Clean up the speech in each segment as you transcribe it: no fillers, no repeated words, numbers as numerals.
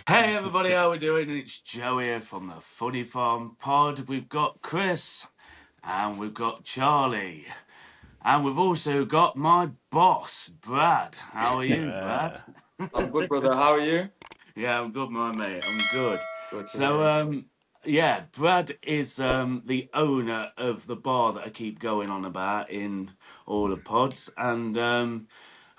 Hey everybody, how we doing? It's Joe here from the Funnyfarm pod. We've got Chris and we've got Charlie. And we've also got my boss, Brad. How are you, Brad? I'm good, brother. How are you? Yeah, I'm good, my mate. I'm good. Good to So, hear. yeah, Brad is the owner of the bar that I keep going on about in all the pods, and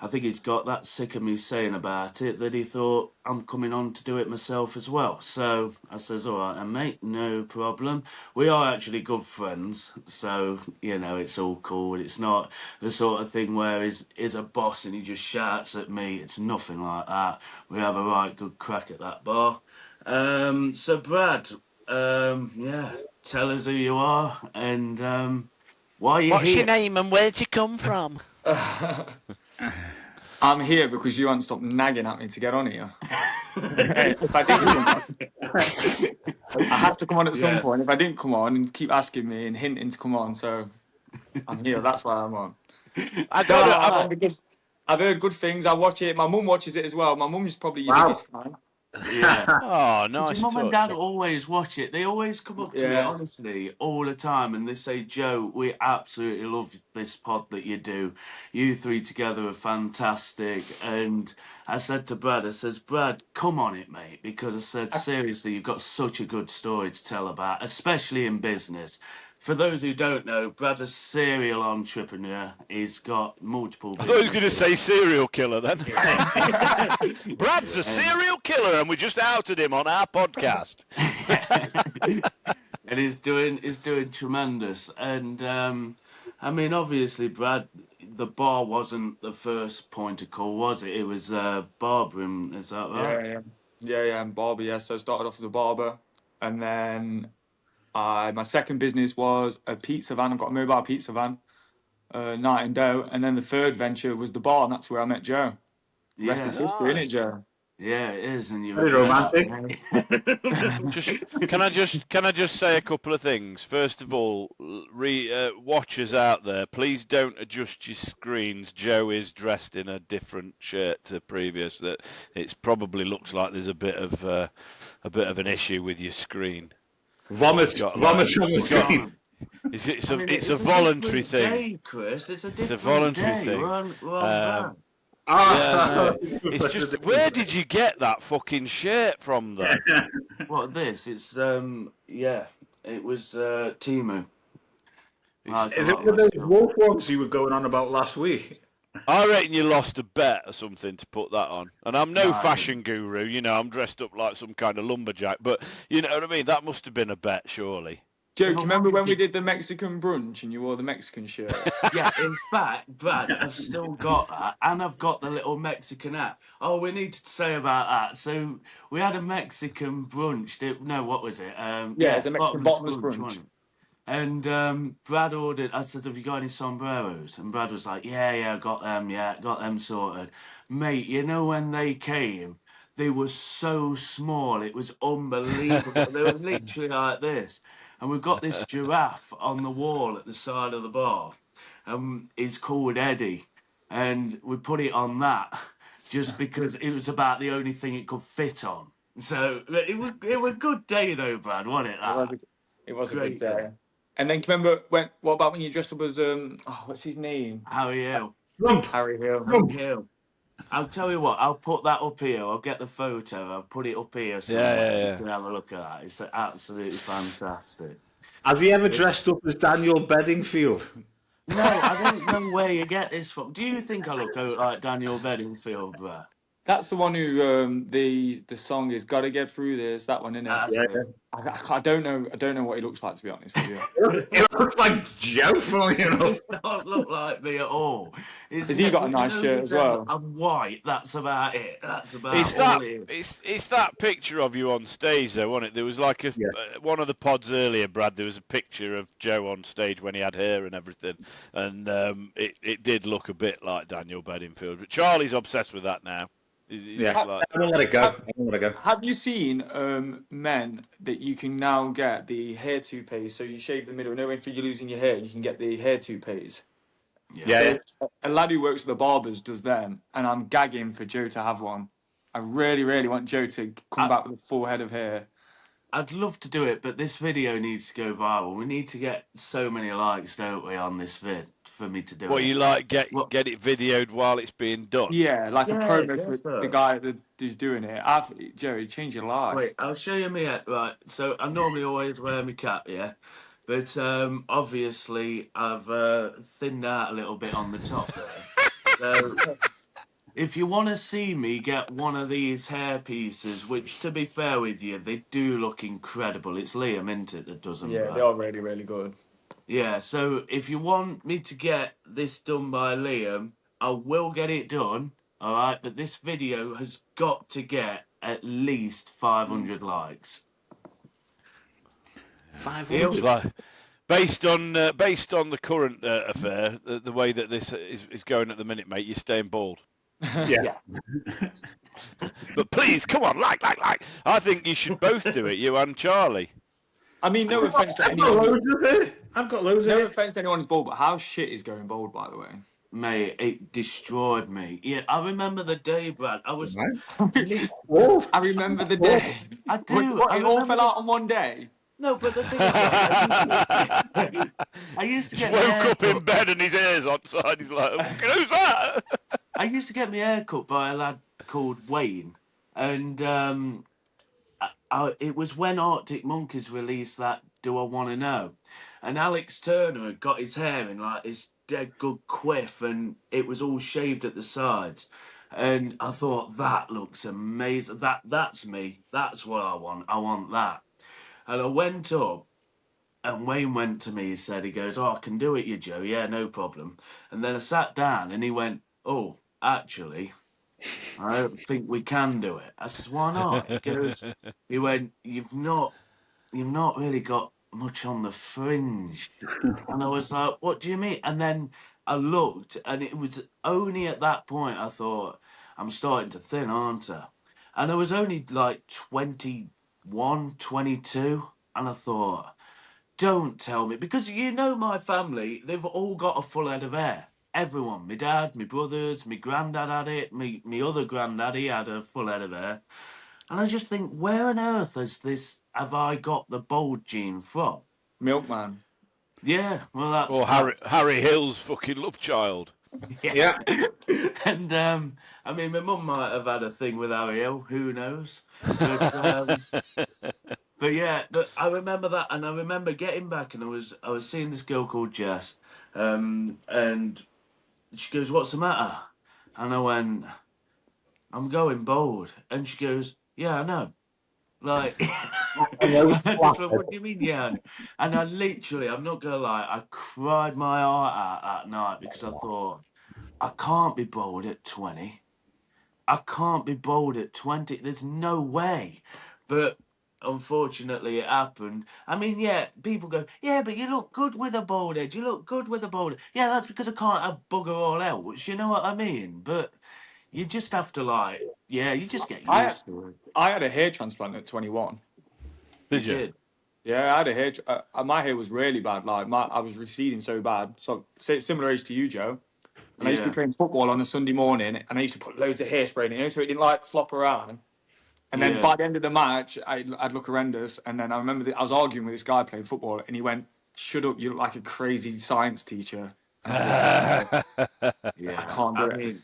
I think he's got that sick of me saying about it that he thought I'm coming on to do it myself as well. So I says, all right, and mate, no problem. We are actually good friends, so it's all cool. It's not the sort of thing where he's a boss and he just shouts at me. It's nothing like that. We have a right good crack at that bar. So Brad, yeah, tell us who you are and why you're What's here. your name and where'd you come from? I'm here because you won't stop nagging at me to get on here. If I didn't come on, I had to come on at some Yeah. point. If I didn't come on and keep asking me and hinting to come on, so I'm here. That's why I'm on. I No, got No, I'm it. on because I've heard good things. I watch it. My mum watches it as well. My mum's probably your Wow. biggest fan. yeah. Oh, Your nice mum and dad touch. always watch it. They always come up to me, Yeah. honestly, all the time, and they say, Joe, we absolutely love this pod that you do. You three together are fantastic. And I said to Brad, I says, Brad, come on it, mate, because I said, seriously, you've got such a good story to tell about, especially in business. For those who don't know, Brad's a serial entrepreneur. He's got multiple I thought you were going to businesses. say serial killer then. Brad's a serial killer and we just outed him on our podcast. And he's doing tremendous. And I mean, obviously, Brad, the bar wasn't the first point of call, was it? It was barbering. Is that right? Yeah. And barber. Yeah. So I started off as a barber, and then my second business was a pizza van. I've got a mobile pizza van. Night and dough, and then the third venture was the bar, and that's where I met Joe. The rest Yeah, is history, isn't it, Nice. Joe? yeah, it is, and you Very regret romantic. that. Can I just say a couple of things? First of all, watchers out there, please don't adjust your screens. Joe is dressed in a different shirt to previous. That it probably looks like there's a bit of an issue with your screen. Vomit Got on like the screen. it's I mean, a it's a voluntary different thing. day, Chris. It's a It's a different voluntary day. thing. We're on Brad. Yeah, no. It's just, where did you get that fucking shirt from, though? What this? It's yeah. It was Timu. Like a Is it lot one of of my those stuff. wolf ones you were going on about last week? I reckon you lost a bet or something to put that on. And I'm no Nah, fashion guru, I'm dressed up like some kind of lumberjack, but you know what I mean? That must have been a bet, surely. Joe, do if I you remember wanted when we to, did the Mexican brunch and you wore the Mexican shirt? yeah. In fact, Brad, I've still got that, and I've got the little Mexican app. Oh, we need to say about that. So we had a Mexican brunch. No, what was it? Yeah, it's a Mexican bottomless bottomless brunch, brunch. wasn't it? And Brad ordered. I said, "Have you got any sombreros?" And Brad was like, "Yeah, got them. Yeah, got them sorted." Mate, you know when they came, they were so small. It was unbelievable. They were literally like this. And we've got this giraffe on the wall at the side of the bar. He's called Eddie, and we put it on that just because it was about the only thing it could fit on. So it was a good day though, Brad, wasn't it? It was That it was a good great day. day. And then do you remember what about when you dressed up as what's his name? Harry Hill. Trump. Harry Hill. Harry Hill. I'll tell you what, I'll put that up here. I'll get the photo. I'll put it up here somewhere. You Yeah. can have a look at that. It's absolutely fantastic. Has he ever dressed up as Daniel Bedingfield? No, I don't know where you get this from. Do you think I look out like Daniel Bedingfield, Brad? That's the one who the song is "Gotta Get Through This." That one, isn't it? That's Yeah. it. I don't know. I don't know what he looks like, to be honest with you. He looks like Joe, funnily enough. Does not look like me at all. Has he got a nice shirt as well? I'm white. That's about it. That's about It's all that it is. it's that picture of you on stage though, wasn't it? There was like Yeah. one of the pods earlier, Brad. There was a picture of Joe on stage when he had hair and everything, and it did look a bit like Daniel Bedingfield. But Charlie's obsessed with that now. He's Yeah. like, I won't let it go. I won't let it go. Have you seen men that you can now get the hair toupees? So you shave the middle. No, if you're losing your hair, you can get the hair toupees. Yeah. So a lad who works with the barbers does them, and I'm gagging for Joe to have one. I really, really want Joe to come I- back with a full head of hair. I'd love to do it, but this video needs to go viral. We need to get so many likes, don't we, on this vid for me to do What it. you like? Get What? it videoed while it's being done. Yeah, like a Yeah, promo yes, for sir. the guy who's doing it. Joe, change your life. Wait, I'll show you me hat. Right, so I normally always wear my cap, yeah, but obviously I've thinned out a little bit on the top there. So if you want to see me get one of these hair pieces, which to be fair with you, they do look incredible. It's Liam, isn't it, that does them, Yeah, right? they are really, really good. Yeah, so if you want me to get this done by Liam, I will get it done, all right? But this video has got to get at least 500 likes. 500. Like, based on the current affair, the way that this is going at the minute, mate, you're staying bald. Yeah. But please, come on, like. I think you should both do it, you and Charlie. I mean, no offense to I've got anyone. loads of it. I've got loads of No it. offense to anyone who's bald, but how shit is going bald, by the way? Mate, it destroyed me. Yeah, I remember the day, Brad. I was... Wolf. I remember the day. I do. What, I it all remember fell out on one day? No, but the thing is, like, I used to Just get my woke hair up in cut. bed and his hair's on side. He's like, who's that? I used to get my hair cut by a lad called Wayne, and it was when Arctic Monkeys released that "Do I Want to Know," and Alex Turner had got his hair in like this dead good quiff, and it was all shaved at the sides. And I thought that looks amazing. That's me. That's what I want. I want that. And I went up, and Wayne went to me. He said, he goes, "Oh, I can do it, you Joe. Yeah, no problem." And then I sat down, and he went, "Oh, actually, I don't think we can do it." I says, "Why not?" He went, You've not really got much on the fringe." And I was like, "What do you mean?" And then I looked, and it was only at that point I thought, I'm starting to thin, aren't I? And I was only like 21, 22, and I thought, don't tell me, because you know my family, they've all got a full head of hair. Everyone, my dad, my brothers, my granddad had it, me other granddad, he had a full head of hair. And I just think, where on earth have I got the bald gene from? Milkman. Yeah, well, that's... Or Harry Hill's fucking love child. Yeah. And, I mean, my mum might have had a thing with Harry Hill, who knows? But, but yeah, I remember that, and I remember getting back, and I was seeing this girl called Jess, and she goes, "What's the matter?" And I went, "I'm going bald." And she goes, "Yeah, I know." Like, I just went, "What do you mean, yeah?" And I literally, I'm not gonna lie, I cried my heart out that night because I thought, I can't be bald at 20. I can't be bald at 20. There's no way. But unfortunately, it happened. I mean, yeah, people go, "Yeah, but you look good with a bald head. You look good with a bald head." Yeah, that's because I can't have bugger all else. You know what I mean? But you just have to, like, yeah, you just get used to it. I had a hair transplant at 21. Did you? Did. Yeah, I had a hair. My hair was really bad. Like I was receding so bad. So similar age to you, Joe. And I used to be Yeah. playing football on a Sunday morning, and I used to put loads of hairspray in it, so it didn't like flop around. And then Yeah. by the end of the match, I'd look horrendous. And then I remember I was arguing with this guy playing football, and he went, "Shut up! You look like a crazy science teacher." And I thought, Yeah. I can't do it. mean,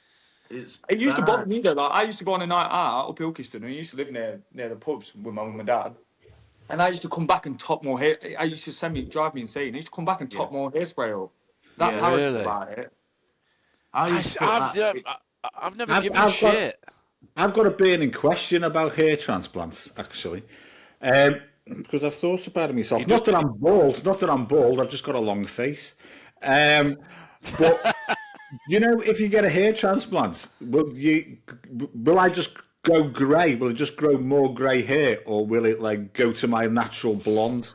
it's It used to bad. bother me though. Like I used to go on a night out up Ilkeston, and I used to live near the pubs with my mum and dad. And I used to come back and top more hair. I used to drive me insane. I used to come back and top more hairspray up. That Yeah. paranoid Really? about it. I've never given a I've got- shit. I've got a burning question about hair transplants, actually, because I've thought about it myself. Not that I'm bald. I've just got a long face. But you know, if you get a hair transplant, will I just go grey? Will it just grow more grey hair, or will it like go to my natural blonde?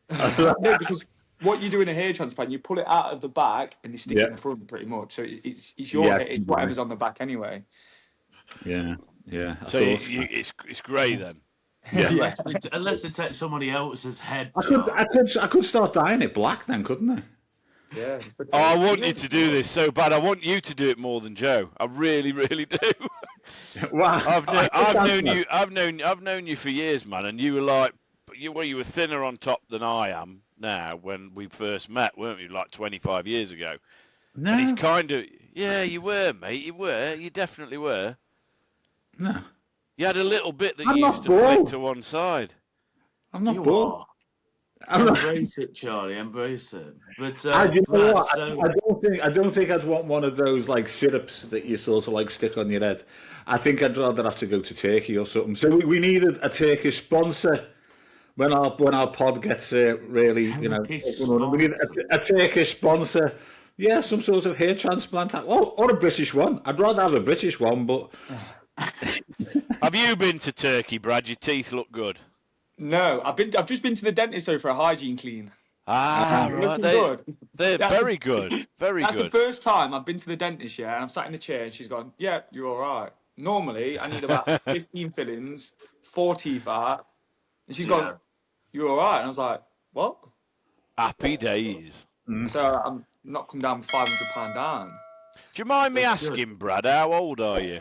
No, because what you do in a hair transplant, you pull it out of the back and you stick it Yeah. in the front, pretty much. So it's your Yeah, hair, it's whatever's on the back anyway. Yeah. So it's grey then. Yeah. Unless they take somebody else's head. I could start dyeing it black then, couldn't I? Yeah. Oh, I want you to do this so bad. I want you to do it more than Joe. I really, really do. Wow. I've known you for years, man, and you were like, you were thinner on top than I am now when we first met, weren't we? Like 25 years ago. And he's No, kind of, yeah, you were, mate. You definitely were. no. You had a little bit that I'm you used not to flick bald. to one side. I'm not You bald. are. I'm not. Embrace it, Charlie. Embrace it. But Do you know Brad, what? so I don't think I'd want one of those like syrups that you sort of like stick on your head. I think I'd rather have to go to Turkey or something. So we needed a Turkish sponsor when our pod gets really, Turkish we need sponsor. a Turkish sponsor. Yeah, some sort of hair transplant. Or a British one. I'd rather have a British one, but Have you been to Turkey, Brad? Your teeth look good. No, I've just been to the dentist though for a hygiene clean. Ah, They're right. looking good. They're That's very good. Very That's the good. first time I've been to the dentist, yeah, and I'm sat in the chair and she's gone, yeah, you're all right. Normally, I need about 15 fillings, 4 teeth out. And she's Yeah. gone, you're all right. And I was like, what? Happy days. So I'm not come down £500 down. Do you mind me That's good. asking, Brad, how old are you?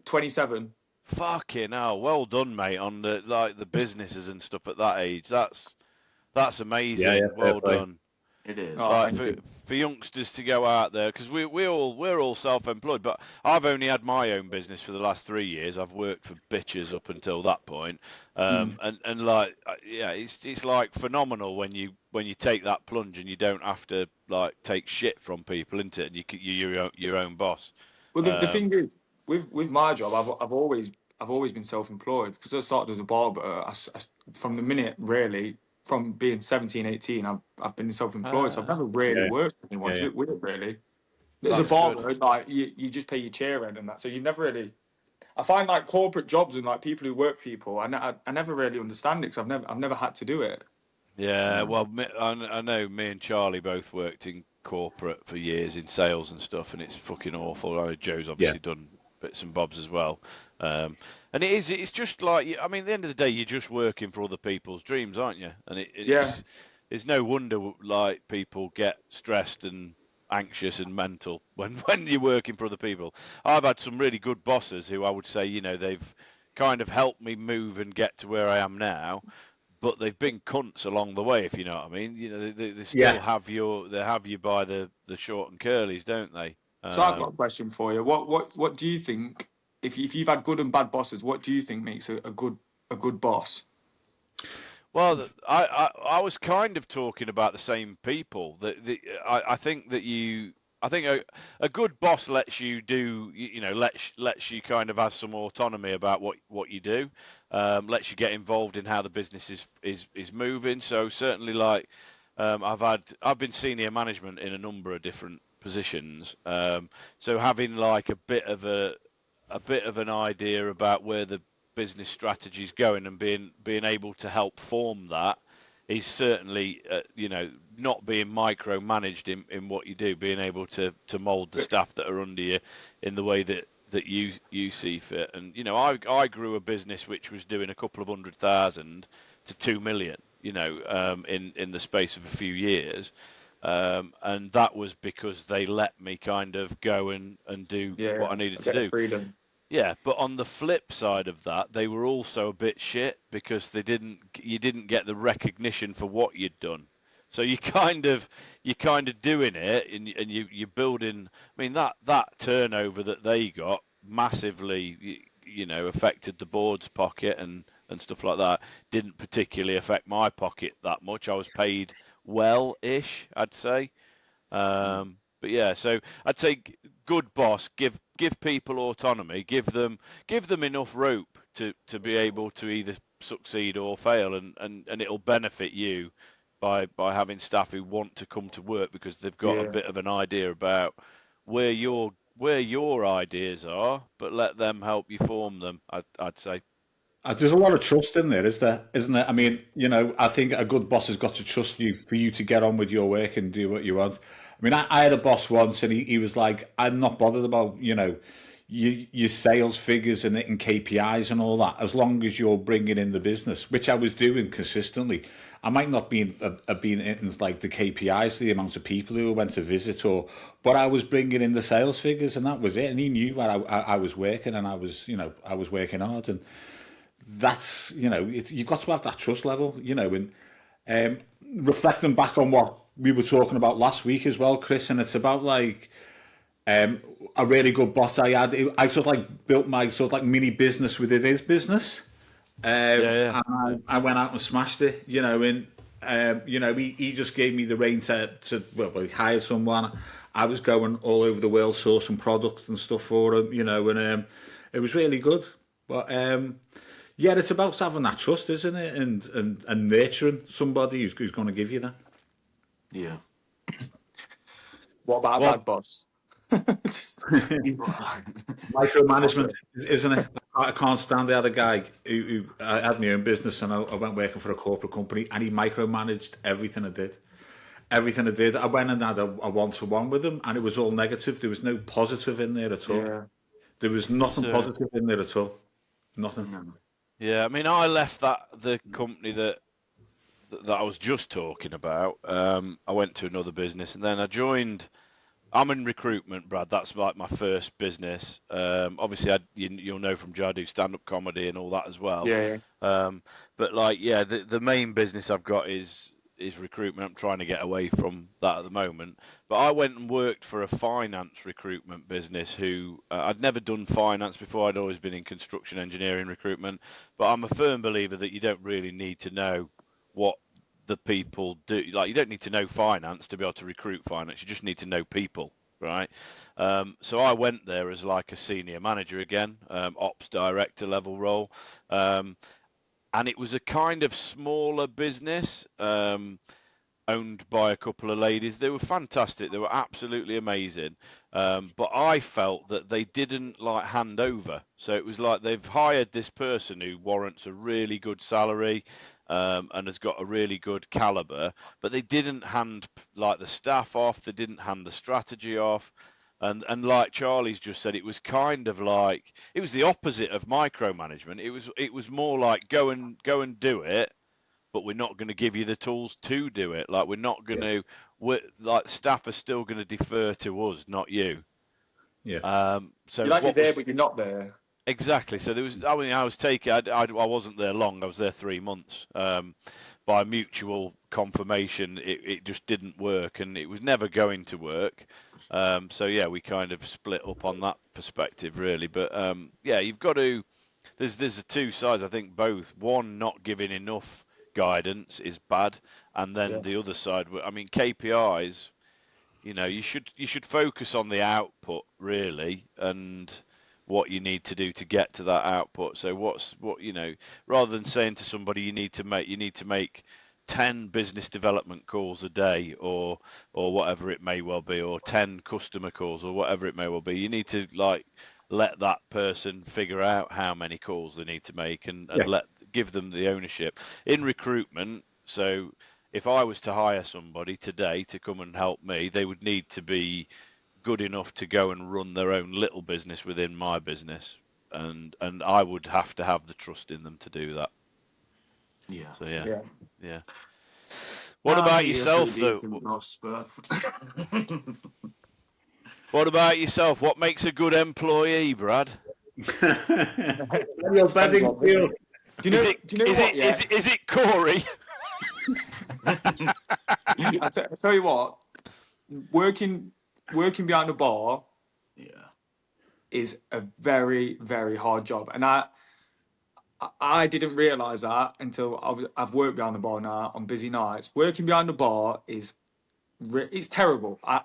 27. Fucking hell, well done, mate, on the businesses and stuff at that age. That's amazing. Yeah, well fair play. done. It is. Oh, Like thank you. for youngsters to go out there, because we're all self-employed, but I've only had my own business for the last 3 years. I've worked for bitches up until that point, and like yeah, it's like phenomenal when you take that plunge and you don't have to like take shit from people, isn't it? And you're your own boss. Well, the thing is, with my job, I've always been self-employed because I started as a barber. From the minute, really, from being 17, 18, I've been self-employed. So I've never really Yeah. worked with anyone Yeah. with it, really. As a That's barber, good. like you just pay your chair rent and that. So you never really. I find like corporate jobs and like people who work for people, I never really understand it because I've never had to do it. Yeah, well, I know me and Charlie both worked in corporate for years in sales and stuff, and it's fucking awful. I know Joe's Yeah. obviously done bits and bobs as well. And it's just like, I mean, at the end of the day, you're just working for other people's dreams, aren't you? And Yeah. it's no wonder like people get stressed and anxious and mental when you're working for other people. I've had some really good bosses who I would say, they've kind of helped me move and get to where I am now, but they've been cunts along the way, if you know what I mean. They still Yeah. have you by the short and curlies, don't they? So I've got a question for you. What do you think if you've had good and bad bosses? What do you think makes a good boss? Well, I was kind of talking about the same people. I think a good boss lets you do, lets you kind of have some autonomy about what you do, lets you get involved in how the business is moving. So certainly, like I've been senior management in a number of different positions. So having like a bit of an idea about where the business strategy is going and being able to help form that is certainly not being micromanaged in what you do, being able to mold the staff that are under you in the way that you see fit. And I grew a business which was doing a couple of 100,000 to 2 million, in the space of a few years. And that was because they let me kind of go and do what I needed to do. Freedom. Yeah, but on the flip side of that, they were also a bit shit because you didn't get the recognition for what you'd done. So you're kind of doing it, and you're building. I mean, that turnover that they got massively, affected the board's pocket and stuff like that. Didn't particularly affect my pocket that much. I was paid well-ish, I'd say. But yeah, so I'd say good boss, give people autonomy, give them enough rope to be able to either succeed or fail, and it'll benefit you by having staff who want to come to work because they've got a bit of an idea about where your ideas are, but let them help you form them. I'd say. There's a lot of trust in there, isn't there? I mean, I think a good boss has got to trust you for you to get on with your work and do what you want. I mean, I had a boss once, and he was like, "I'm not bothered about your sales figures and KPIs and all that, as long as you're bringing in the business, which I was doing consistently. I might not be have been in like the KPIs, the amount of people who went to visit, but I was bringing in the sales figures, and that was it. And he knew where I was working, and I was working hard, and that's you've got to have that trust level, and reflecting back on what we were talking about last week as well, Chris, and it's about like. A really good boss I had. I sort of like built my sort of like mini business within his business. Yeah. And I went out and smashed it, and he just gave me the rein well, he hired someone. I was going all over the world, sourcing products and stuff for him, and it was really good. But yeah, it's about having that trust, isn't it? And nurturing somebody who's going to give you that. Yeah. What about a bad boss? Micromanagement, isn't it? I can't stand the other guy who I had my own business, and I went working for a corporate company, and he micromanaged everything I did. Everything I did. I went and had a one-to-one with him, and it was all negative. There was no positive in there at all. Yeah. There was nothing positive in there at all. Nothing. Yeah, I mean, I left the company that I was just talking about. I went to another business, and then I joined. I'm in recruitment, Brad. That's like my first business. Obviously, you'll know from Joe, I do stand-up comedy and all that as well. Yeah. But like, yeah, the main business I've got is recruitment. I'm trying to get away from that at the moment. But I went and worked for a finance recruitment business who I'd never done finance before. I'd always been in construction engineering recruitment. But I'm a firm believer that you don't really need to know what the people do. Like, you don't need to know finance to be able to recruit finance. You just need to know people, right? So I went there as like a senior manager again, ops director level role. And it was a kind of smaller business, owned by a couple of ladies. They were fantastic. They were absolutely amazing. But I felt that they didn't like hand over. So it was like they've hired this person who warrants a really good salary, and has got a really good caliber, but they didn't hand like the staff off. They didn't hand the strategy off. And like Charlie's just said, it was kind of like, it was the opposite of micromanagement. It was more like go and do it, but we're not going to give you the tools to do it. Like, we're not going to, like, staff are still going to defer to us, not you. Yeah. So you're like you're there, but you're not there. Exactly. So there was, I mean, I wasn't there long. I was there 3 months. By mutual confirmation, it just didn't work, and it was never going to work. So yeah, we kind of split up on that perspective, really. But yeah, you've got to. There's the two sides. I think both. One, not giving enough guidance is bad, and then the other side. I mean, KPIs. You should focus on the output, really, and what you need to do to get to that output. So rather than saying to somebody you need to make 10 business development calls a day, or whatever it may well be, or 10 customer calls, or whatever it may well be, you need to like let that person figure out how many calls they need to make, and give them the ownership in recruitment. So if I was to hire somebody today to come and help me, they would need to be good enough to go and run their own little business within my business, and I would have to have the trust in them to do that. Yeah. So yeah. What about yourself, though? Boss, but... What about yourself? What makes a good employee, Brad? Your bedding field. Do you know what? Is it Corey? I tell you what, working behind a bar is a very, very hard job, and I didn't realise that until I've worked behind the bar now on busy nights. Working behind the bar is it's terrible. I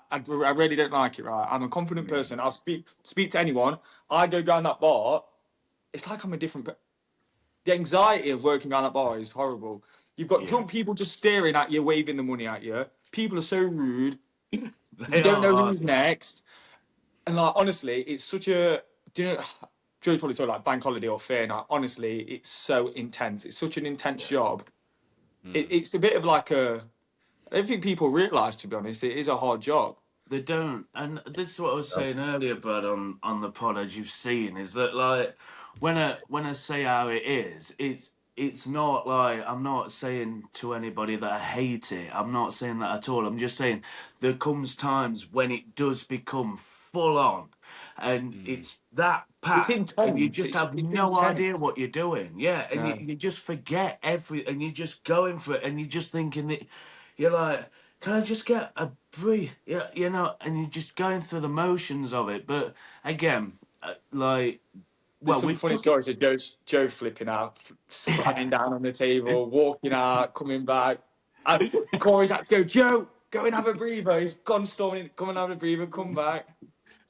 really don't like it. Right, I'm a confident person. I'll speak to anyone. I go behind that bar. It's like I'm a different. The anxiety of working behind that bar is horrible. You've got drunk people just staring at you, waving the money at you. People are so rude. You don't know who's next. And like, honestly, it's such a. Do you know? Joe's probably talking like bank holiday or fair night. Honestly, it's so intense. It's such an intense job. It's a bit of like a. I don't think people realise, to be honest, it is a hard job. They don't, and this is what I was saying earlier, Brad, on the pod, as you've seen, is that like when I say how it is, it's not like I'm not saying to anybody that I hate it. I'm not saying that at all. I'm just saying there comes times when it does become full on, and it's that It's packed, and you intense. just It's, have it's no idea intense. what you're doing. Yeah, and No. you just forget and you're just going for it, and you're just thinking that you're like, can I just get a breathe? Yeah, and you're just going through the motions of it. But again, like, There's well, some we've funny took it. stories of Joe flipping out, slamming down on the table, walking out, coming back. And Corey's had to go, Joe, go and have a breather. He's gone storming, come and have a breather, come back.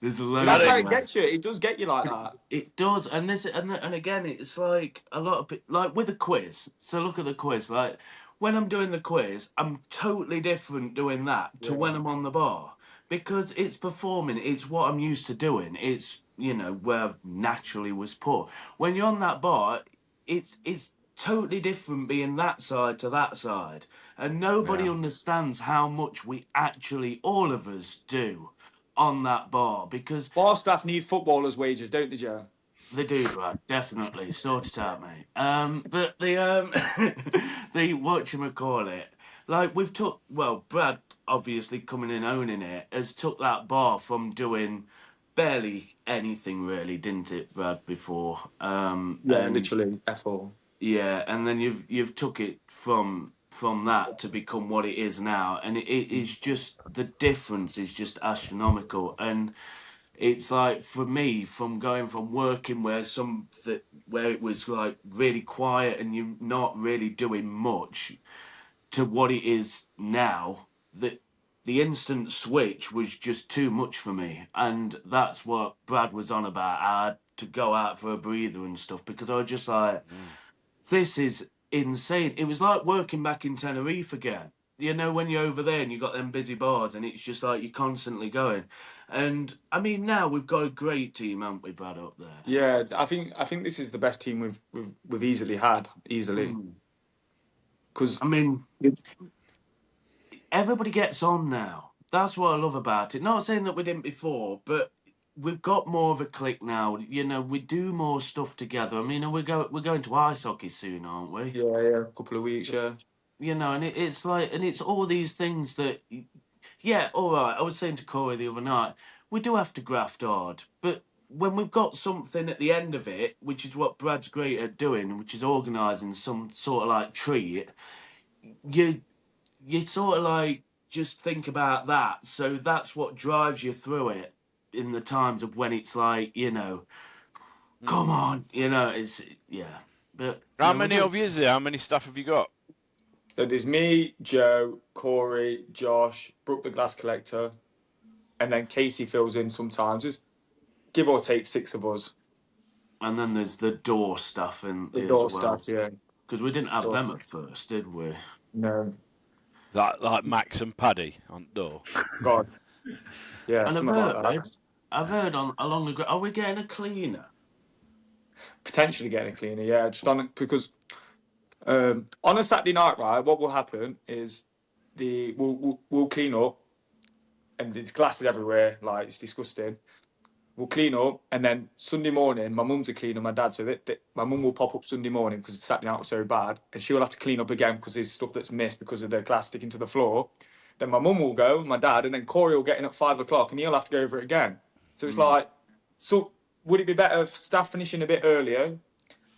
There's And that's loads how of Paddy, it that. gets you. It does get you like that. It does, and and again, it's like a lot of like with a quiz. So look at the quiz. Like when I'm doing the quiz, I'm totally different doing that to Yeah. when I'm on the bar because it's performing. It's what I'm used to doing. It's where I naturally was put. When you're on that bar, it's totally different being that side to that side, and nobody yeah. understands how much we actually all of us do on that bar because Bar staff need footballers' wages, don't they, Joe? they do, Brad. Definitely sort it out, mate. But the the whatchamacallit, like we've took. Well, Brad obviously coming in owning it has took that bar from doing barely anything really, didn't it, Brad? Before, Yeah, and literally. F4. yeah, and then you've took it from that to become what it is now, and it is just the difference is just astronomical, and it's like for me from going from working where it was like really quiet and you're not really doing much to what it is now that the instant switch was just too much for me, and that's what Brad was on about. I had to go out for a breather and stuff because I was just like, Mm. this is insane. It was like working back in Tenerife again. When you're over there and you've got them busy bars and it's just like you're constantly going. And I mean, now we've got a great team, haven't we, Brad, up there? Yeah, I think this is the best team we've easily had, easily. Mm. Because I mean, everybody gets on now. That's what I love about it. Not saying that we didn't before, but we've got more of a click now. We do more stuff together. I mean, we're going to ice hockey soon, aren't we? yeah, a couple of weeks, yeah. And it's like, and it's all these things that, yeah, all right. I was saying to Corey the other night, we do have to graft hard, but when we've got something at the end of it, which is what Brad's great at doing, which is organising some sort of like treat, you sort of like just think about that. So that's what drives you through it in the times of when it's like, come Mm. on, it's yeah. But How we many do. of you is there? How many staff have you got? So there's me, Joe, Corey, Josh, Brooke the glass collector, and then Casey fills in sometimes. There's give or take 6 of us. And then there's the door stuff in The as door well. staff, yeah. Because we didn't have Door them staff. at first, did we? No. Like Max and Paddy on the door. God. Yeah, And something like that. I've heard on along the. Are we getting a cleaner? Potentially getting a cleaner, yeah. Just on it because on a Saturday night, right, what will happen is we'll clean up and there's glasses everywhere, like it's disgusting. We'll clean up, and then Sunday morning, my mum's a cleaner, my dad, so my mum will pop up Sunday morning because Saturday night was so bad, and she'll have to clean up again because there's stuff that's missed because of the glass sticking to the floor. Then my mum will go, my dad, and then Corey will get in at 5 o'clock, and he'll have to go over it again. So it's like, so would it be better if staff finishing a bit earlier,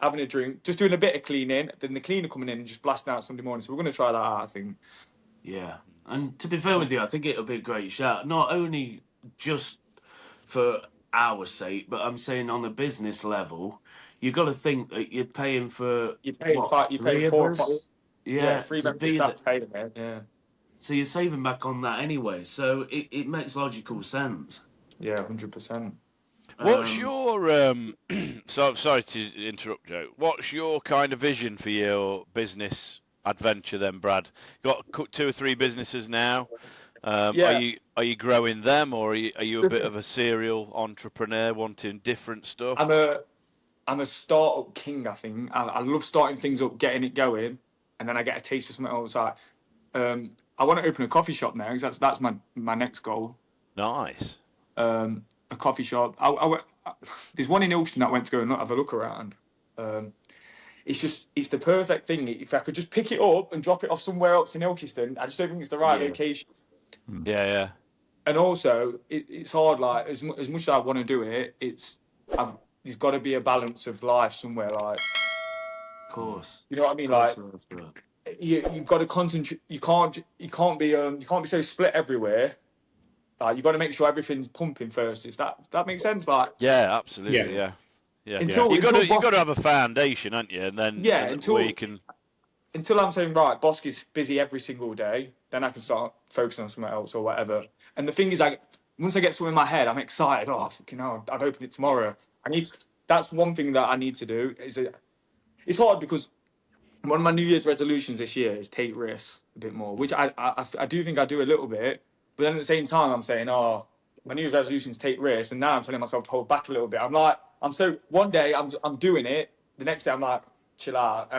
having a drink, just doing a bit of cleaning, then the cleaner coming in and just blasting out Sunday morning? So we're going to try that out, I think. Yeah. And to be fair with you, I think it'll be a great shout. Not only just for our sake, but I'm saying on a business level, you got to think that you're paying for You're paying what, five, you're paying three of four or five, us? yeah, Yeah, 3 to members of be staff that. to pay them, man. Yeah, So you're saving back on that anyway. So it makes logical sense. yeah, 100%. What's Um, your so sorry to interrupt, Joe. What's your kind of vision for your business adventure then, Brad? You got 2 or 3 businesses now. Yeah, Are you growing them, or are you a bit of a serial entrepreneur wanting different I'm stuff? a I'm a startup king. I think I love starting things up, getting it going, and then I get a taste of something else. Like, I want to open a coffee shop now. 'Cause that's my next goal. Nice. A coffee shop. There's one in Ilkeston that I went to go and have a look around. It's the perfect thing. If I could just pick it up and drop it off somewhere else in Ilkeston, I just don't think it's the right location. Yeah, yeah. And also, it's hard. Like as much as I want to do it, there's got to be a balance of life somewhere. Like, Of course. you know what I mean? Like, Bro. you've got to concentrate. You can't be so split everywhere. Like, you've got to make sure everything's pumping first. If that makes sense, like. Yeah, absolutely. Yeah. Until You've got to have a foundation, haven't you? And then until we can. Until I'm saying, right, Bosk is busy every single day, then I can start focusing on something else or whatever. And the thing is, once I get something in my head, I'm excited. Oh, fucking hell, I've opened it tomorrow. That's one thing that I need to do. It's hard because one of my New Year's resolutions this year is take risks a bit more, which I do think I do a little bit. But then at the same time, I'm saying, oh, my New Year's resolution is take risks. And now I'm telling myself to hold back a little bit. One day I'm doing it. The next day I'm like, chill out.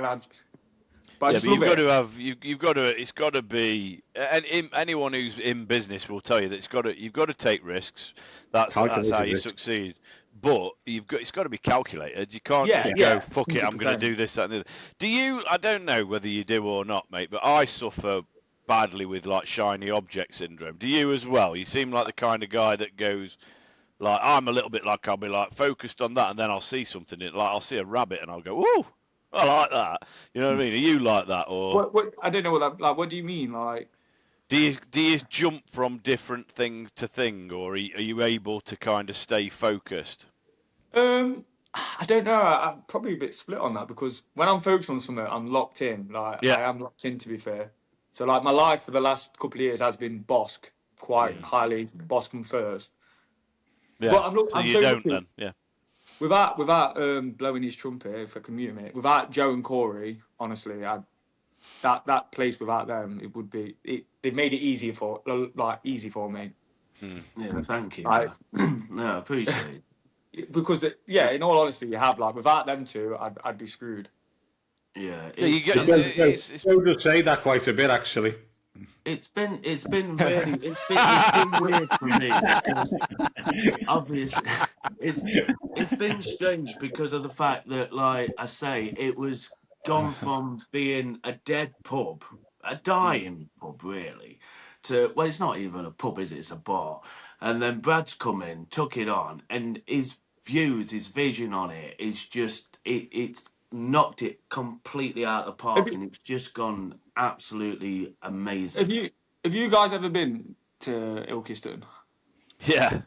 But you've got to have you've got to. It's got to be, and anyone who's in business will tell you that you've got to take risks. That's how you succeed. But it's got to be calculated. You can't just go, fuck 100%. It, I'm going to do this, that, and the other. Do you? I don't know whether you do or not, mate. But I suffer badly with like shiny object syndrome. Do you as well? You seem like the kind of guy that goes. Like, I'm a little bit like, I'll be like focused on that, and then I'll see something. Like, I'll see a rabbit, and I'll go, "Ooh, I like that." You know what I mean? Are you like that, or what? I don't know what that. Like, what do you mean? Like, do you jump from different thing to thing, or are you able to kind of stay focused? I don't know. I'm probably a bit split on that because when I'm focused on something, I'm locked in. Like, I am locked in, to be fair. So, like, my life for the last couple of years has been Bosk, quite highly. Bosk come first. Yeah. But I'm so don't lucky. then, yeah. Without blowing his trumpet, if I can mute him, without Joe and Corey, honestly, that place without them, it would be. They've made it easy for me. Yeah, thank you. No, I appreciate it. Because in all honesty, you have without them two, I'd be screwed. Yeah, Joe does say that quite a bit, actually. It's been weird for me because obviously it's been strange because of the fact that, like I say, it was gone from being a dead pub, a dying pub really, to, well, it's not even a pub, is it? It's a bar. And then Brad's come in, took it on, and his vision on it is just it's knocked it completely out of the park, and it's just gone absolutely amazing. Have you guys ever been to Ilkeston? Yeah.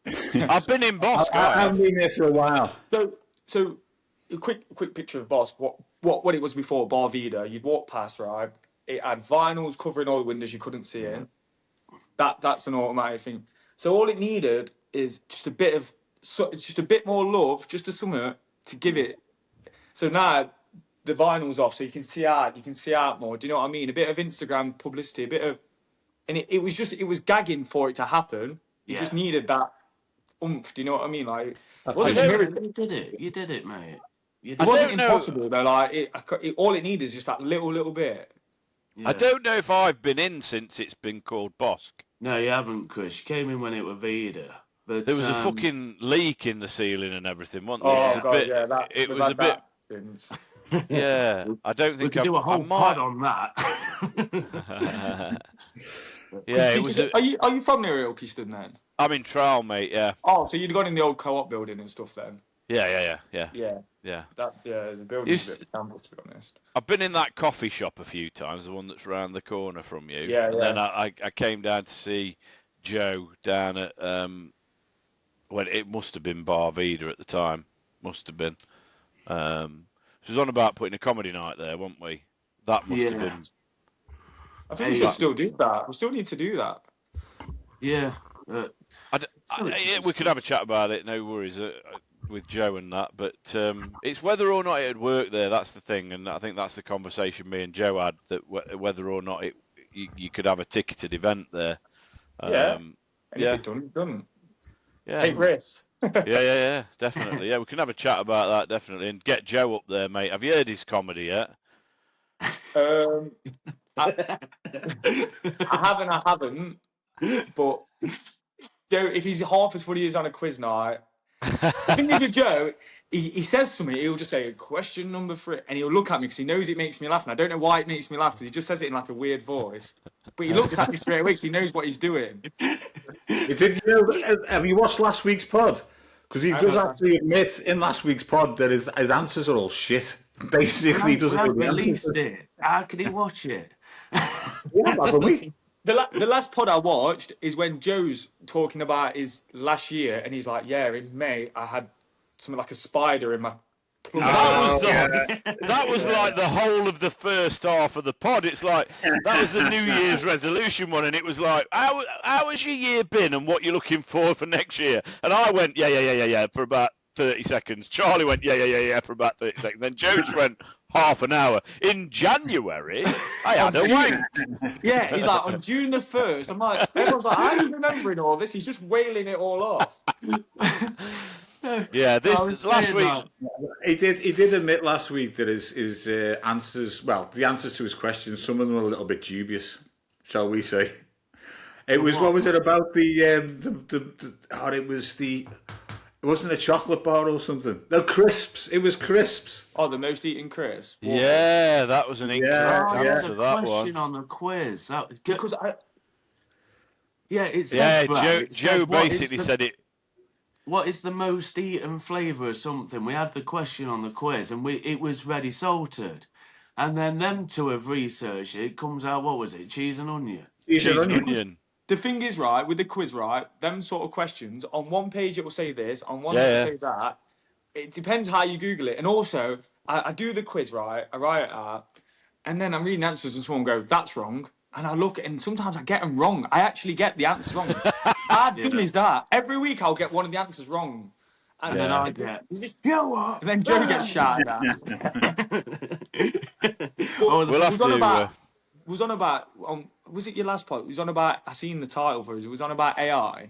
I've been in Bosk. I haven't been there for a while. So a quick picture of Bosk. What it was before Bar Vida. You'd walk past, right? It had vinyls covering all the windows you couldn't see in. That's an automatic thing. So all it needed is just a bit more love, just a summer to give it. So now the vinyl's off, so you can see out more. Do you know what I mean? A bit of Instagram publicity, a bit of, and it was gagging for it to happen. You just needed that oomph. Do you know what I mean? Like, you did it, mate. It wasn't impossible though. Like, all it needed is just that little bit. Yeah. I don't know if I've been in since it's been called Bosk. No, you haven't, Chris. You came in when it was Vida. But there was a fucking leak in the ceiling and everything, wasn't there? It was a bit. Yeah, I don't think we could do a whole pod on that. Yeah, it was. Are you from near Ilkeston then? I'm in Trowell, mate. Yeah. Oh, so you'd gone in the old co-op building and stuff then? Yeah. The building's a bit shambles, to be honest. I've been in that coffee shop a few times, the one that's round the corner from you. Yeah. And then I came down to see Joe down at when it must have been Bar Vida at the time. Must have been. She was on about putting a comedy night there, weren't we? That must have been. I think we should still do that. We still need to do that. Yeah. We could have a chat about it, no worries, with Joe and that. But it's whether or not it'd work there. That's the thing, and I think that's the conversation me and Joe had, that whether or not you could have a ticketed event there. And if it done. Yeah. Take risks. yeah, definitely. Yeah, we can have a chat about that, definitely, and get Joe up there, mate. Have you heard his comedy yet? I haven't, but Joe, if he's half as funny as on a quiz night. The thing is with Joe, he says something, he'll just say question number 3, and he'll look at me because he knows it makes me laugh, and I don't know why it makes me laugh because he just says it in like a weird voice. But he looks at me straight away because he knows what he's doing. Did you know? Have you watched last week's pod? Because he does actually admit in last week's pod that his answers are all shit. Basically, he doesn't know the released answers. it. How can he watch it? Yeah, haven't we? The last pod I watched is when Joe's talking about his last year, and he's like, "Yeah, in May I had something like a spider in my plum." That was like the whole of the first half of the pod. It's like that was the New Year's resolution one, and it was like, how has your year been, and what you're looking for next year? And I went, yeah, for about 30 seconds. Charlie went, yeah, for about 30 seconds. Then Joe just went half an hour. In January, I had a wank. Yeah, he's like, on June the 1st. I'm like, everyone's like, how are you remembering all this? He's just wailing it all off. Yeah, this last week. He did admit last week that his answers, well, the answers to his questions, some of them were a little bit dubious, shall we say? It was what was it about it wasn't a chocolate bar or something. No, crisps. It was crisps. Oh, the most eaten crisp. Yeah, that was an incorrect answer. The That question one. on the quiz. Because Joe basically said it. What is the most eaten flavour of something? We had the question on the quiz, and it was ready salted, and then them two have researched it. It comes out, what was it? Cheese and onion. Cheese and onion. The thing is, right, with the quiz, right, them sort of questions, on one page it will say this, on one it will say that. It depends how you Google it. And also, I do the quiz, right, I write it out, and then I'm reading answers and someone goes, that's wrong. And I look, and sometimes I get them wrong. I actually get the answers wrong. How dumb is that? Every week I'll get one of the answers wrong. And then I get, and then Joe gets shouted at. We'll have to... was on about was it your last part? It was on about, I seen the title for it. It was on about AI.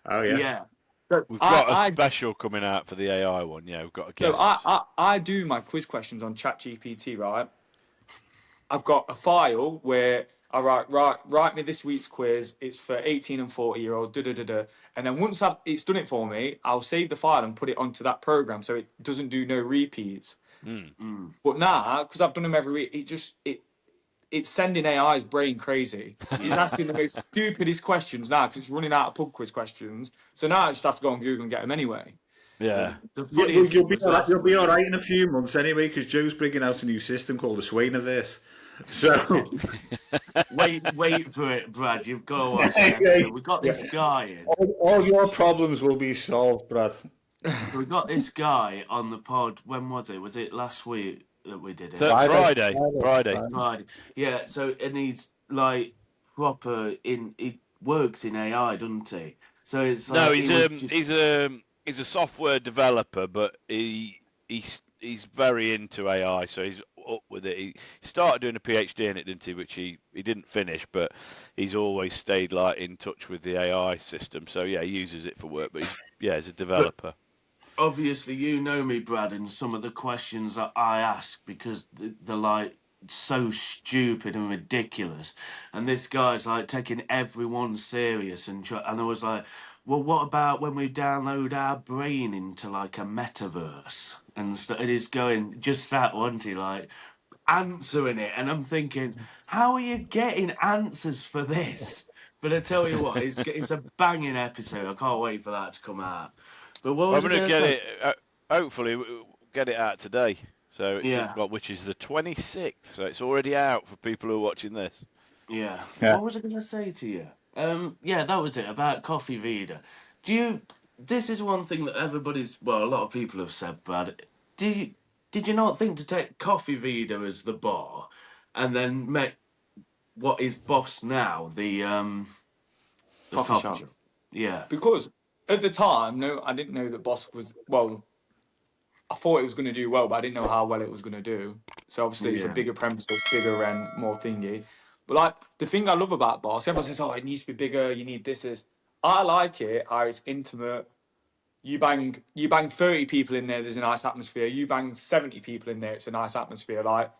Oh yeah. We've got a special coming out for the AI one. Yeah, we've got a guest. So I do my quiz questions on ChatGPT, right? I've got a file where I write me this week's quiz. It's for 18 and 40-year-olds. And then once it's done it for me, I'll save the file and put it onto that program so it doesn't do no repeats. But now, because I've done them every week, it's sending AI's brain crazy. It's asking the most stupidest questions now because it's running out of pub quiz questions. So now I just have to go on Google and get them anyway. Yeah. You'll be all right in a few months anyway because Joe's bringing out a new system called the Swainiverse. So wait for it, Brad. You've got to watch it. We've got this guy in. All your problems will be solved, Brad. We got this guy on the pod. When was it? Was it last week that we did it? Friday. Yeah. So, and he's like proper he works in AI, doesn't he? So it's like, no, he's a software developer, but he's very into AI, so he's up with it. He started doing a PhD in it, didn't he? Which he didn't finish, but he's always stayed like in touch with the AI system. So yeah, he uses it for work, but he's a developer. But obviously, you know me, Brad, and some of the questions that I ask because they're like so stupid and ridiculous, and this guy's like taking everyone serious, and I was like, well, what about when we download our brain into like a metaverse? And he's going, just that, wasn't he? Like, answering it. And I'm thinking, how are you getting answers for this? But I tell you what, it's a banging episode. I can't wait for that to come out. But what was I'm going to get it, hopefully, we'll get it out today. So, which is the 26th. So it's already out for people who are watching this. Yeah. What was I going to say to you? That was it, about Coffee Vida. This is one thing that a lot of people have said, Brad. Did you not think to take Coffee Vida as the bar and then make what is Boss now, the coffee shop? Yeah. Because at the time, no, I didn't know that Boss was, well, I thought it was going to do well, but I didn't know how well it was going to do. So obviously it's a bigger premises, bigger and more thingy. But like the thing I love about Boss, everyone says, "Oh, it needs to be bigger. You need this." I like it how it's intimate. You bang 30 people in there, there's a nice atmosphere. You bang 70 people in there, it's a nice atmosphere. Like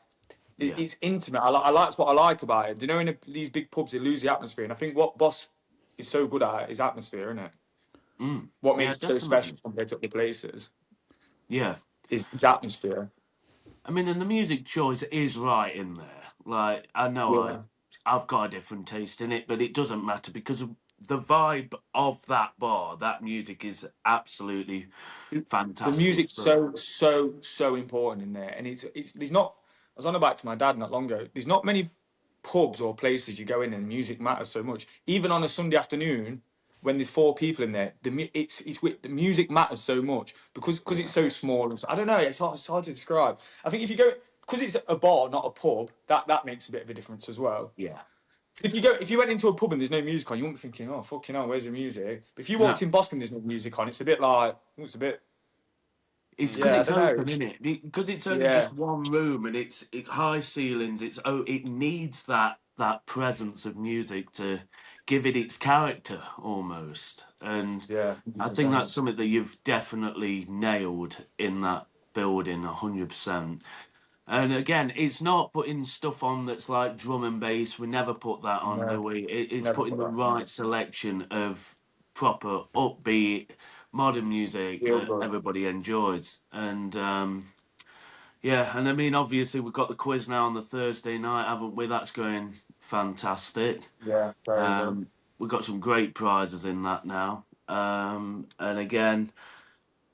it's intimate. That's what I like about it. Do you know, in these big pubs, it loses the atmosphere. And I think what Boss is so good at is atmosphere, isn't it? Mm. What Yeah, makes it so definitely. special compared to other places Yeah. is atmosphere. I mean, and the music choice is right in there. Like, I know Yeah. I've got a different taste in it, but it doesn't matter because of the vibe of that bar, that music is absolutely The fantastic. music's So, so important in there, and it's there's not. I was on about to my dad not long ago. There's not many pubs or places you go in and music matters so much. Even on a Sunday afternoon, when there's 4 people in there, the music matters so much because yeah, it's so small. And so, I don't know. It's hard to describe. I think if you go because it's a bar, not a pub, that makes a bit of a difference as well. yeah. If you went into a pub and there's no music on, you wouldn't be thinking, oh fucking hell, where's the music? But if you walked No, in Boston, there's no music on. It's a bit like it's a bit. it's because Yeah, I it's don't know. open, isn't it? Because it's only Yeah, just one room and it's high ceilings. It needs that presence of music to give it its character almost. And yeah, I think 100%. that's something that you've definitely nailed in that building 100%. And again, it's not putting stuff on that's like drum and bass. We never put that on, do No, we? It's never putting put the that on. right selection of proper upbeat modern music Feel that good. everybody enjoys. And yeah, and I mean, obviously we've got the quiz now on the Thursday night, haven't we? That's going fantastic. Yeah, very good. We've got some great prizes in that now. And again,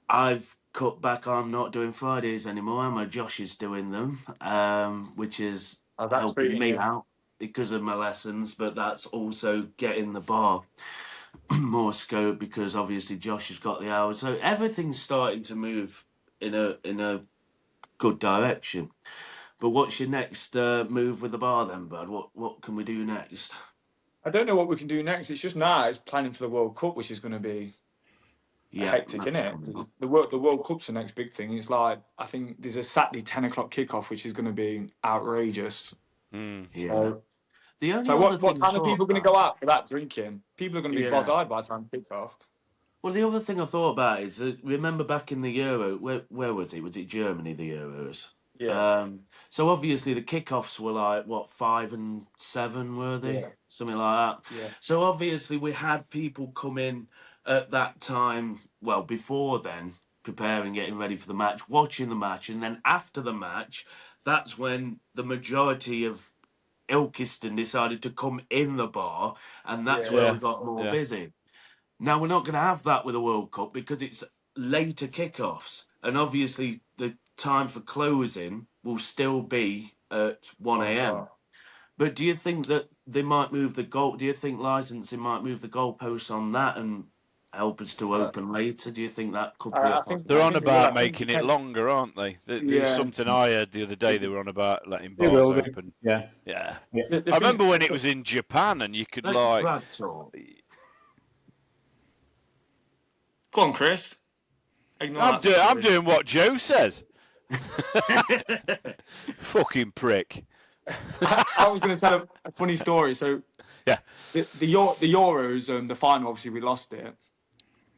I've cut back on not doing Fridays anymore. Emma Josh is doing them, which is Oh, that's helping treating me you. out because of my lessons, but that's also getting the bar more scope because obviously Josh has got the hours. So everything's starting to move in a good direction. But what's your next move with the bar then, bud? What can we do next? I don't know what we can do next. It's just now it's planning for the World Cup, which is going to be Yeah, hectic, isn't that's it? coming up. The World Cup's the next big thing. It's like I think there's a Saturday 10 o'clock kickoff, which is going to be outrageous. Mm. Yeah. So, The only so other what thing I time are thought people going to about, go out for that drinking? People are going to be yeah. bozz-eyed by the time kickoff. Well, the other thing I thought about is remember back in the Euro, where was it? Was it Germany? The Euros. Yeah, So obviously the kickoffs were like what 5 and 7 were they? yeah, Something like that. yeah, So obviously we had people come in at that time. Well, before then, preparing, getting ready for the match, watching the match, and then after the match, that's when the majority of Ilkeston decided to come in the bar, and that's yeah, where Yeah, we got more yeah. busy. Now we're not going to have that with the World Cup because it's later kickoffs, and obviously the time for closing will still be at one 1 a.m. o'clock. But do you think that they might move the goal? Do you think licensing might move the goalposts on that and help us to Uh, open later? Do you think that could be a I think They're I on think they will. possibility? about I think making it longer, aren't they? There's yeah, something I heard the other day. They were on about letting It bars will do. open. Yeah. Yeah. Yeah. the I thing. remember when it was in Japan and you could Let like, Brad talk. Go on, Chris. Ignore that I'm story. doing what Joe says. Fucking prick. I was going to tell a funny story. So Yeah. the Euros, the final, obviously we lost it,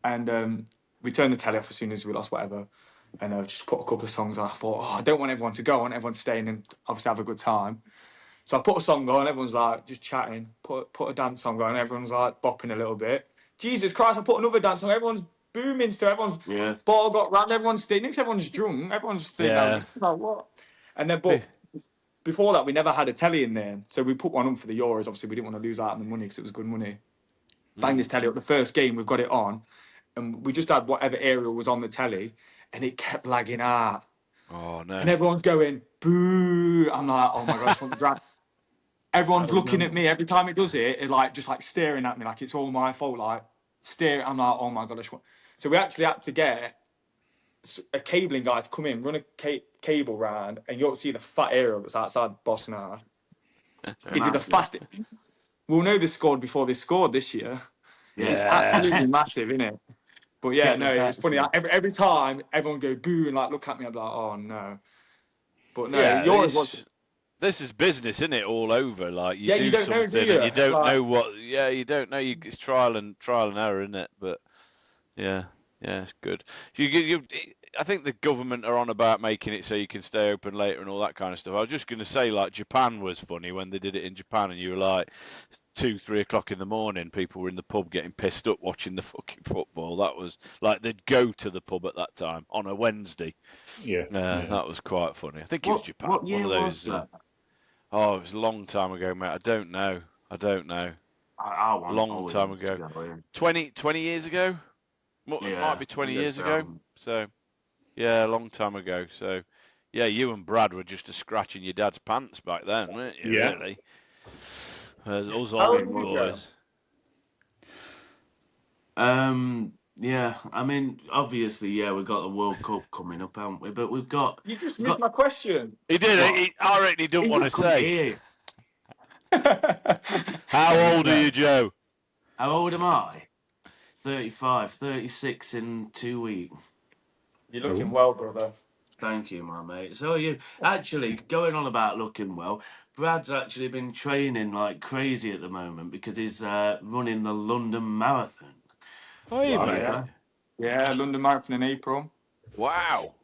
and we turned the telly off as soon as we lost whatever, and just put a couple of songs on. I thought, oh, I don't want everyone to go. I want everyone to stay in and obviously have a good time. So I put a song on. Everyone's like just chatting. Put a dance song on. Everyone's like bopping a little bit. Jesus Christ! I put another dance song. Everyone's booming still. Everyone's Yeah. ball got round. Everyone's sitting. Everyone's drunk. Everyone's sitting down. Yeah. Like, what? And then, but before that, we never had a telly in there, so we put one on for the Euros. Obviously, we didn't want to lose out on the money because it was good money. Bang this telly up. The first game, we've got it on, and we just had whatever aerial was on the telly, and it kept lagging out. Oh no. And everyone's going boo. I'm like, oh my god, I just want to drown. Everyone's looking at me every time it does it. It like just like staring at me like it's all my fault. Like staring. I'm like, oh my god, I just want. So we actually had to get a cabling guy to come in, run a cable round, and you'll see the fat aerial that's outside Boston Art. It'd be the Massive. fastest. We'll know they scored before they scored this year. It's Yeah. absolutely massive, isn't it? But yeah, Get the no, it's bets funny. in. Every time everyone go boo and like look at me, I'm like, oh no. But no, Yeah. yours was. This is business, isn't it? All over. Like you Yeah, you do don't know, do something you? and you don't Like, know what. Yeah, you don't know. It's trial and error, isn't it? But yeah, yeah, it's good. I think the government are on about making it so you can stay open later and all that kind of stuff. I was just going to say, like, Japan was funny when they did it in Japan, and you were like 2, 3 o'clock in the morning, people were in the pub getting pissed up watching the fucking football. That was like they'd go to the pub at that time on a Wednesday. Yeah. That was quite funny. I think it was Japan. What One year of was those. that? Oh, it was a long time ago, mate. I don't know. I want Long time Williams ago. to go in. 20 years ago. It might be 20 I years guess ago. so. So, yeah, a long time ago. So, yeah, you and Brad were just a scratch in your dad's pants back then, weren't you? Yeah. Really? As us How old old are you, Joe? boys. Yeah. I mean, obviously, yeah, we've got the World Cup coming up, haven't we? But we've got. You just missed my question. He did. What? I reckon he didn't want I to couldn't say. hear you. How What old are you, Joe? How old am I? 35, 36 in 2 weeks. You're looking well, brother. Thank you, my mate. So you actually going on about looking well. Brad's actually been training like crazy at the moment because he's running the London Marathon. Oh, you Wow, mate. yeah. Yeah, London Marathon in April. Wow.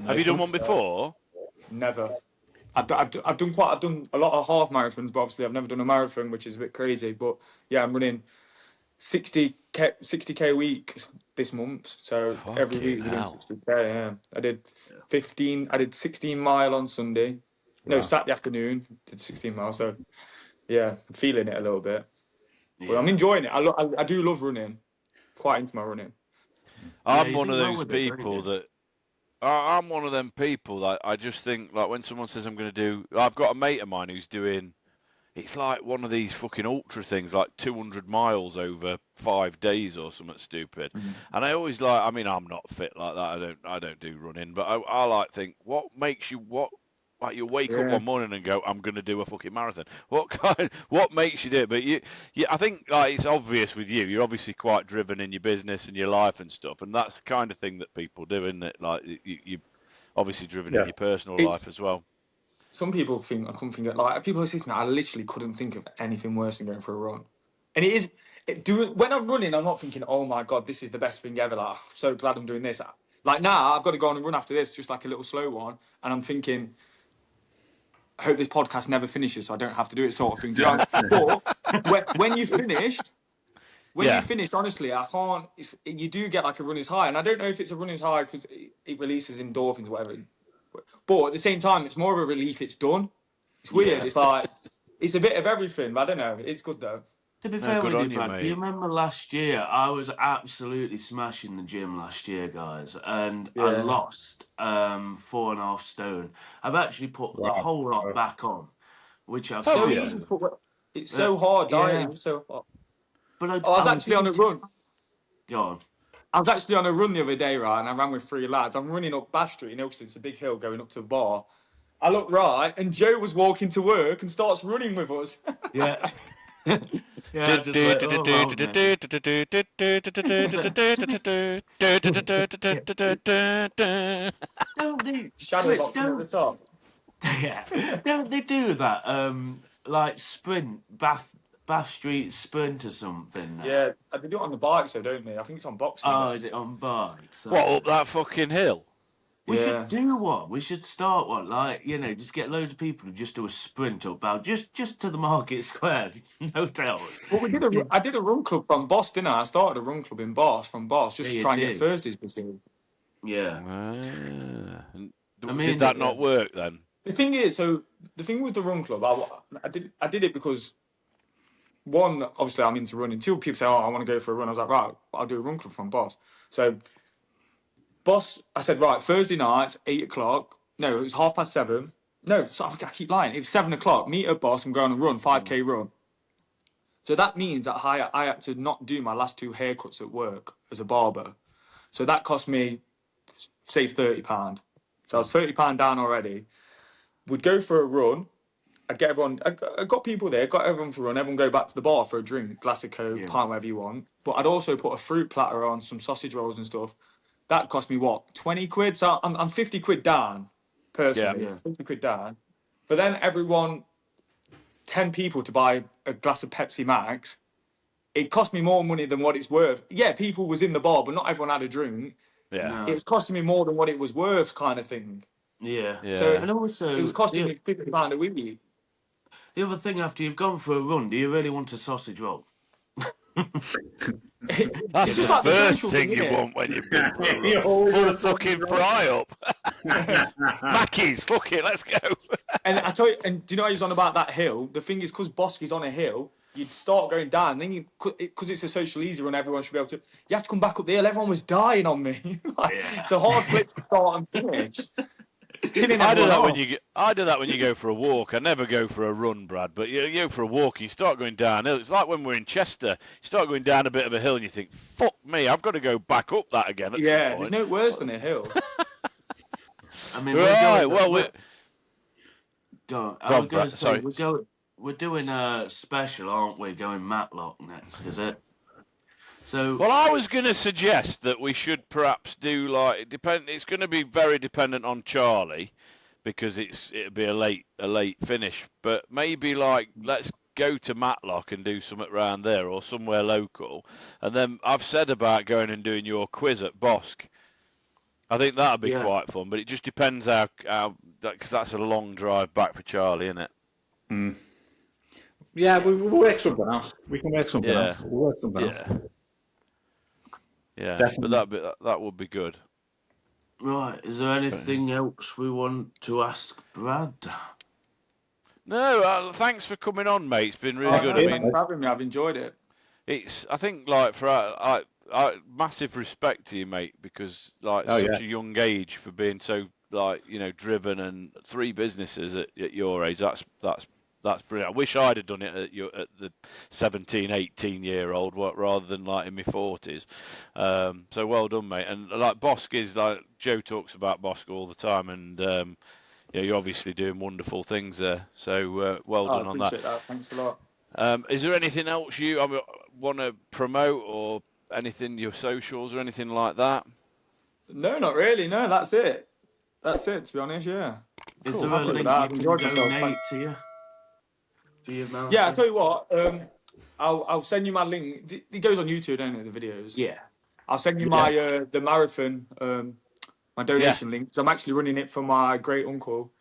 Have you done one before? Never. I've done a lot of half marathons, but obviously I've never done a marathon, which is a bit crazy. But yeah, I'm running 60k a week this month. So every week we're doing 60k. Yeah, I did 16 mile on Sunday. No, Saturday afternoon did 16 miles. So yeah, I'm feeling it a little bit, but I'm enjoying it. I do love running. Quite into my running. I'm one of those people that. I'm one of them people that I just think, like, when someone says I'm going to do. I've got a mate of mine who's doing. It's like one of these fucking ultra things, like 200 miles over 5 days or something stupid. And I always like. I mean, I'm not fit like that. I don't do running, but I like think. What makes you Like you wake up one morning and go, I'm going to do a fucking marathon. What makes you do it? But I think like it's obvious with you. You're obviously quite driven in your business and your life and stuff, and that's the kind of thing that people do, isn't it? Like you're obviously driven in your personal life as well. Some people think I couldn't think of, like people say to me, I literally couldn't think of anything worse than going for a run. And when I'm running, I'm not thinking, oh my god, this is the best thing ever. Like, I'm so glad I'm doing this. Like now, I've got to go on and run after this, just like a little slow one, and I'm thinking, I hope this podcast never finishes, so I don't have to do it, sort of thing. But when you finished, you finish, honestly, I can't. You do get like a runner's high, and I don't know if it's a runner's high because it releases endorphins, or whatever. But at the same time, it's more of a relief. It's done. It's weird. It's like it's a bit of everything. But I don't know. It's good though. To be fair with you, Brad, do you remember last year? I was absolutely smashing the gym last year, guys, and I lost 4.5 stone. I've actually put the whole lot back on, which I've so easy to put. It's so hard dieting. It's so hard. But I was actually on a run. Go on. I was actually on a run the other day, right, and I ran with 3 lads. I'm running up Bath Street in Ilkeston. It's a big hill going up to the bar. I look right, and Joe was walking to work and starts running with us. Yeah. Yeah, just like, don't they shadow boxing at the top? Yeah, don't they do that? Like sprint Bath Street sprint or something. Yeah, they do it on the bikes, though, don't they? I think it's on boxing. Oh, is it on bikes? What, up that fucking hill? We should do one. We should start one. Like, just get loads of people to just do a sprint up out just to the market square. No doubt. Well, I did a run club from Boss, didn't I? I started a run club in Boss just to try and get Thursdays busy. Yeah. Did that not work then? The thing is, the thing with the run club, I did it because one, obviously I'm into running. 2 people say, "Oh, I want to go for a run." I was like, "Right, I'll do a run club from Boss." So Boss, I said, right, Thursday nights, 8 o'clock. No, it was 7:30. No, sorry, I keep lying. It was 7 o'clock. Meet at Boss and go on a run, 5k run. So that means that I had to not do my last 2 haircuts at work as a barber. So that cost me, say, £30. So I was £30 down already. We'd go for a run. I'd get everyone. I got people there. Got everyone to run. Everyone go back to the bar for a drink, glass of Coke, pint, whatever you want. But I'd also put a fruit platter on, some sausage rolls and stuff. That cost me what, 20 quid? So I'm 50 quid down, personally. 50 quid down. But then everyone, 10 people to buy a glass of Pepsi Max. It cost me more money than what it's worth. Yeah, people was in the bar, but not everyone had a drink. Yeah. No. It was costing me more than what it was worth, kind of thing. Yeah. So And also, it was costing me £50 a week. the other thing, after you've gone for a run, do you really want a sausage roll? That's It's the just like the first social thing thing, you innit? want when you've been for a You run. always Full want of a sausage fucking roll. fry up. Mackey's, fuck it, let's go. And I tell you, and do you know he's on about that hill? The thing is, because Bosky's on a hill, you'd start going down, then you, because it's a social easy run, everyone should be able to. You have to come back up the hill. Everyone was dying on me. It's a hard place to start and finish. It's killing I do everyone that off. when you go for a walk. I never go for a run, Brad. But you go for a walk, you start going downhill. It's like when we're in Chester. You start going down a bit of a hill, and you think, "Fuck me, I've got to go back up that again at some Yeah, point." there's no worse than a hill. I mean, Right. we're Well, go on. go I was on, going Brad. to say, Sorry. we're doing a special, aren't we? Going Matlock next, is it? So, Well, I was going to suggest that we should perhaps do like depend. It's going to be very dependent on Charlie because it'll be a late finish. But maybe like let's go to Matlock and do something around there or somewhere local. And then I've said about going and doing your quiz at Bosk. I think that'd be yeah. quite fun, but it just depends how because that's a long drive back for Charlie, isn't it? Yeah, we'll work something out. We can work something Yeah. out. We'll work something out. Yeah, Definitely. but that would be good. Right, is there anything else we want to ask Brad? No, thanks for coming on, mate. It's been really good. I Thanks mean, for having me. I've enjoyed it. I think like for I massive respect to you, mate, because like such a young age for being so like driven and 3 businesses at your age. That's brilliant. I wish I'd have done it at the 17, 18-year-old rather than like in my 40s. So well done, mate. And like Bosk is like Joe talks about Bosk all the time, and you're obviously doing wonderful things there. So well done on that. I appreciate that. Thanks a lot. Is there anything else you want to promote or anything, your socials or anything like that? No, not really. No, that's it. That's it, to be honest, yeah. Is Cool. there a Happy with link that. you I've can enjoyed myself. donate to you? For your marathon? Yeah, I'll tell you what. I'll send you my link. It goes on YouTube, don't it, the videos? Yeah. I'll send you my the marathon, my donation link. So I'm actually running it for my great uncle,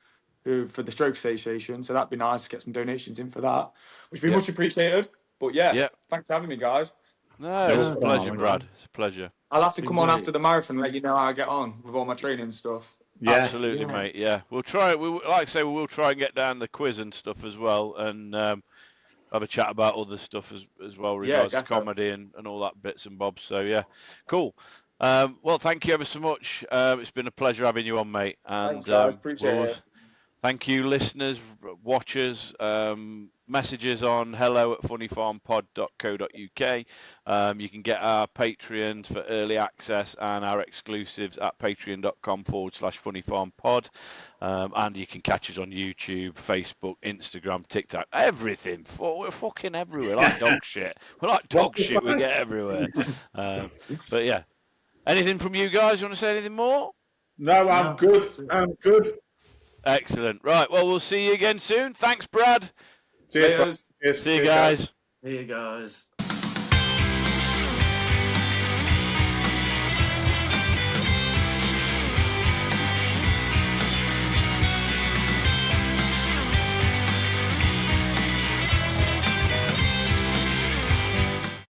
for the Stroke Association. So that'd be nice to get some donations in for that, which would be much appreciated. But yeah, thanks for having me, guys. No, it's a pleasure, Brad. It's a pleasure. I'll have to come on after the marathon and let you know how I get on with all my training stuff. Yeah, absolutely, mate. Yeah, we'll try. We like I say, we'll try and get down the quiz and stuff as well, and have a chat about other stuff as well, regards to comedy and all that bits and bobs. So yeah, cool. Well, thank you ever so much. It's been a pleasure having you on, mate. And thanks, guys. Appreciate it. Thank you, listeners, watchers. Messages on hello@funnyfarmpod.co.uk. You can get our Patreons for early access and our exclusives at patreon.com/funnyfarmpod. And you can catch us on YouTube, Facebook, Instagram, TikTok, everything. We're fucking everywhere. Like dog shit. We're like dog shit. We get everywhere. But yeah. Anything from you guys? You want to say anything more? No, I'm good. I'm good. Excellent. Right. Well, we'll see you again soon. Thanks, Brad. Cheers. See you guys. See you guys.